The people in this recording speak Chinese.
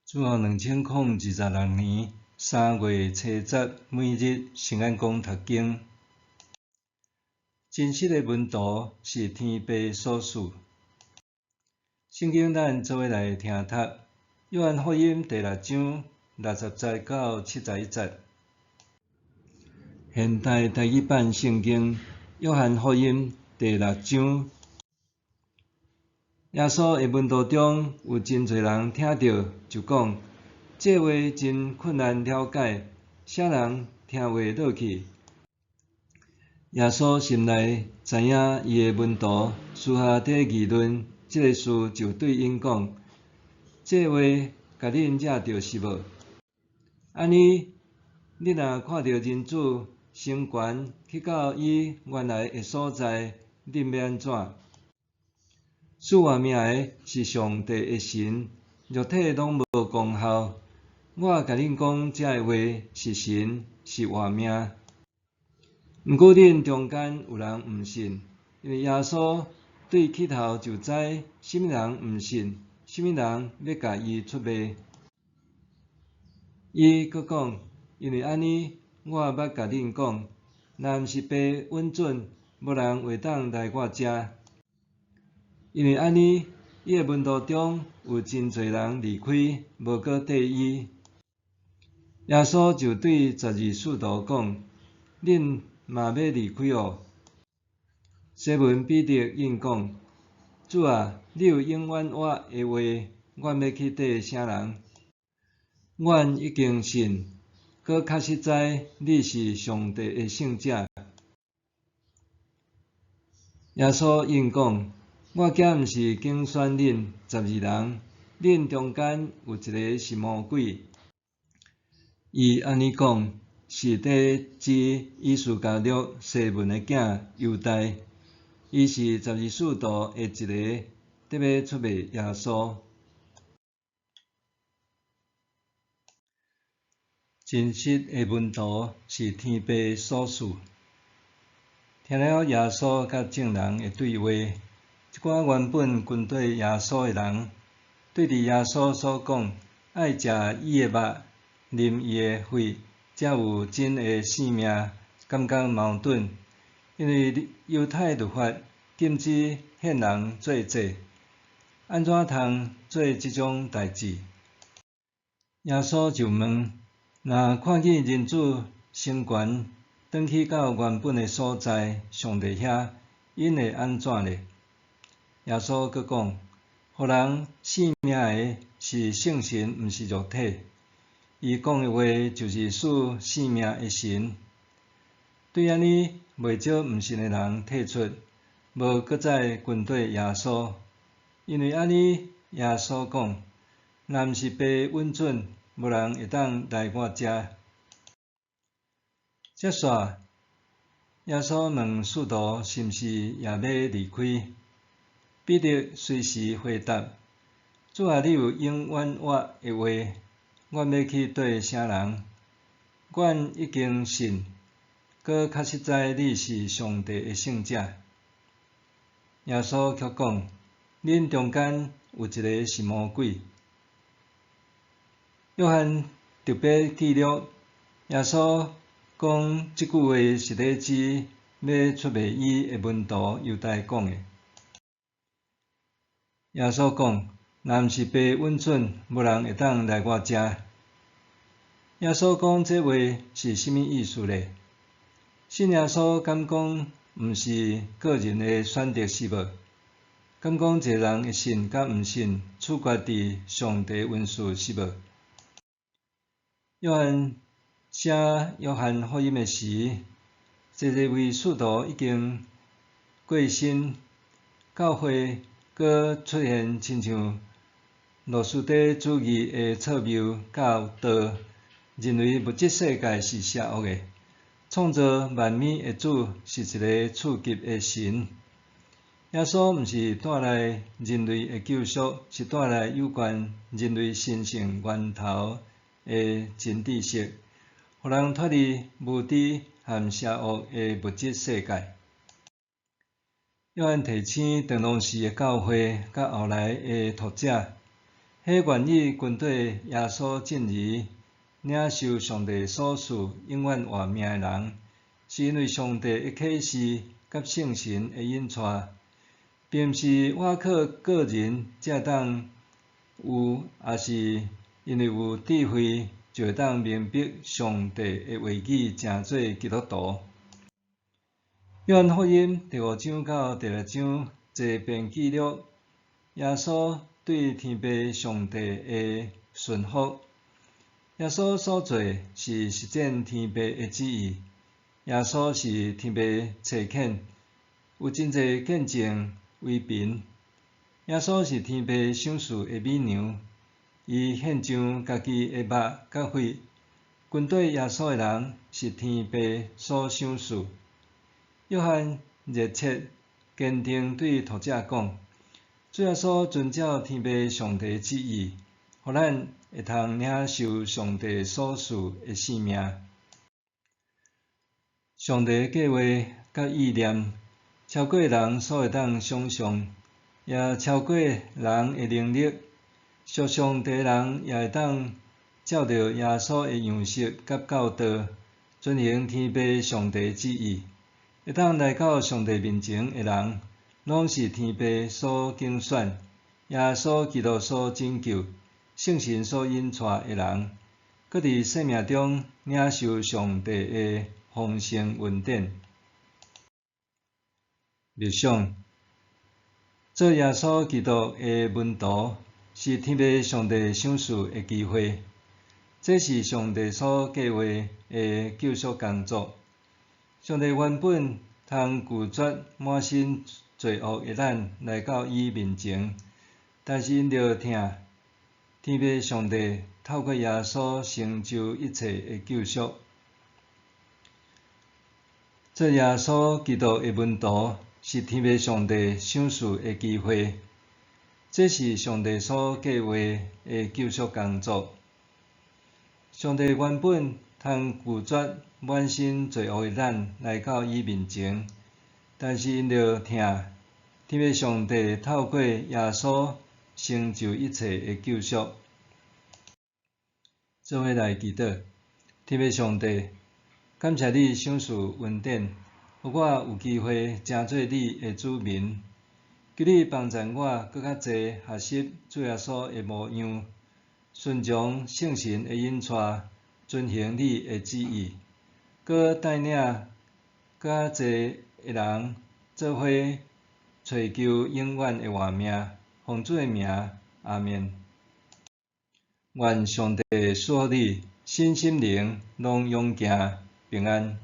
自2026年3月初10，每日圣安宫读经。真实的温度是天父所赐。圣经咱做伙来听读。约翰福音第6章60节到71节。现代台语版圣经约翰福音第6章。耶稣的门徒中有真侪人听到，就讲：这话真困难了解，啥人听话落去？耶稣心内知影伊的门徒私下伫议论这个事，就对因讲：这话甲恁惹着是无？安尼，你若看到人子升悬去到伊原来的所在，恁要安怎？赐活命的是上帝的神，肉体拢无功效。我甲恁讲这话是神，是活命。毋过恁中间有人毋信，因为耶稣对起头就知什么人毋信，什么人要甲伊出卖。伊阁讲：因为安尼，我捌甲恁讲，若毋是爸允准，无人会当来我遮。因为安尼，伊的门徒中有真侪人离开，无搁缀伊。耶稣就对12使徒讲：恁嘛要离开哦。西门彼得应讲：主啊，你有永远活的话，阮要去缀啥人？阮已经信，搁较实知你是上帝的圣者。耶稣应讲：我竟毋是拣选恁12人，恁中间有一个是魔鬼。伊安尼讲，是伫指以斯加略西门的囝犹大，伊是12使徒的一个，得要出卖耶稣。真实的门徒是天父所赐。听了耶稣甲众人的对话，一寡原本跟对耶稣的人，对伫耶稣所讲爱食伊的肉，啉伊的血，才有真的性命，感觉矛盾。因为犹太律法禁止献人做祭，安怎通做即种代志？耶稣就问：若看见人子升悬，转去到原本的所在，上帝遐，因会安怎呢？耶稣阁讲：互人性命的是圣神，毋是肉体。伊讲的话就是赐性命的神。对安尼，袂少毋信的人退出，无搁再跟对耶稣。因为安尼，耶稣讲：若毋是爸允准，无人会当来我遮。接煞，耶稣问使徒是毋是也要离开？彼得随时回答：主啊，你有永远活的话，阮要去缀啥人？阮已经信，搁较实知你是上帝的圣者。耶稣却讲：恁中间有一个是魔鬼。约翰特别记录，耶稣讲即句话是咧指要出卖伊的门徒犹大讲的。耶稣讲：若毋是爸允准，无人会当来我遮。耶稣讲这话是甚物意思呢？信耶稣敢讲毋是个人的选择是无？敢讲一个人会信甲毋信，取决伫上帝恩赐是无？约翰写约翰福音的时，这位使徒已经过身，教会搁出现亲像诺斯底主义的错谬教导，认为物质世界是邪恶的，创造万物的主是一个刺激的神。耶稣毋是带来人类的救赎，是带来有关人类神性源头的真知识，互人脱离无知和邪恶的物质世界。约翰提醒长隆市的教会甲后来的读者，迄愿意跟对耶稣进而领受上帝所赐永远活命的人，是因为上帝的启示甲圣神的引带，并毋是我靠个人才当有，也是因为有智慧就会当明白上帝的话语，成做基督徒。约翰福音第5章到第6章这篇记录耶稣对天父上帝的顺服。耶稣所做是实践天父的旨意。耶稣是天父差遣，有真侪见证为凭。耶稣是天父赏赐的美娘，伊献上家己的肉甲血。跟对耶稣的人是天父所赏赐。约翰热切坚定对读者讲：主耶稣遵照天父上帝的旨意，互咱会通领受上帝所赐的性命。上帝的计划甲意念超过人所会当想象，也超过人的能力。属上帝的人也会当照着耶稣的样式甲教导，遵行天父上帝的旨意。会当来到上帝面前的人，拢是天父所拣选、耶稣基督所拯救、圣神所引带的人，搁伫生命中领受上帝的丰盛恩典。默想，做耶稣基督的门徒，是天父上帝赏赐的机会。这是上帝所计划的救赎工作。上帝原本通拒绝满身罪恶的咱来到伊面前，但是因着疼，天父上帝透过耶稣成就一切的救赎。做耶稣基督的门徒，是天父上帝赏赐的机会。这是上帝所计划的救赎工作。上帝原本通拒绝满身罪恶的咱来到伊面前，但是因着疼，天父上帝透过耶稣成就一切的救赎。做伙来祈祷，天父上帝，感谢你赏赐恩典，予我有机会成做你的子民。求你帮助我搁较侪学习主耶稣的模样，顺从圣神的引带，遵行你的旨意，搁带领搁较侪的人做伙找求永远的活命。奉主的名，阿们。愿上帝赐予你身心灵拢勇健平安。